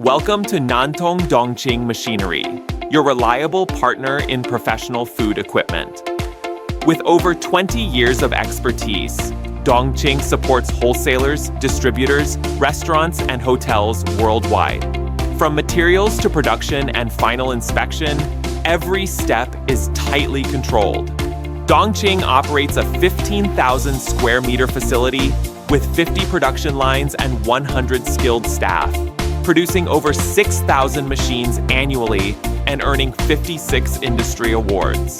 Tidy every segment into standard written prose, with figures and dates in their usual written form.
Welcome to Nantong Dongqing Machinery, your reliable partner in professional food equipment. With over 20 years of expertise, Dongqing supports wholesalers, distributors, restaurants, and hotels worldwide. From materials to production and final inspection, every step is tightly controlled. Dongqing operates a 15,000 square meter facility with 50 production lines and 100 skilled staff, producing over 6,000 machines annually and earning 56 industry awards.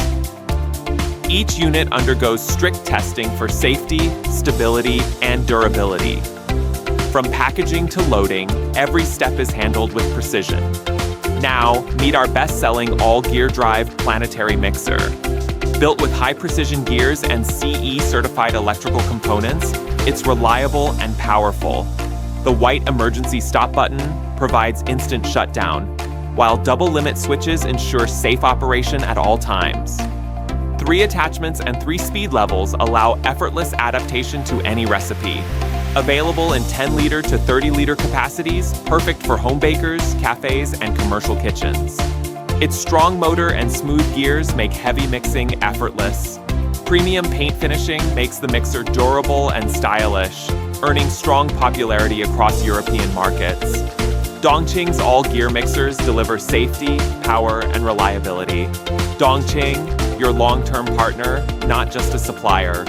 Each unit undergoes strict testing for safety, stability, and durability. From packaging to loading, every step is handled with precision. Now, meet our best-selling All-Gear Drive Planetary Mixer. Built with high-precision gears and CE-certified electrical components, it's reliable and powerful. The white emergency stop button provides instant shutdown, while double limit switches ensure safe operation at all times. 3 attachments and 3 speed levels allow effortless adaptation to any recipe. Available in 10-liter to 30-liter capacities, perfect for home bakers, cafes, and commercial kitchens. Its strong motor and smooth gears make heavy mixing effortless. Premium paint finishing makes the mixer durable and stylish, earning strong popularity across European markets. Dongqing's all-gear mixers deliver safety, power, and reliability. Dongqing, your long-term partner, not just a supplier.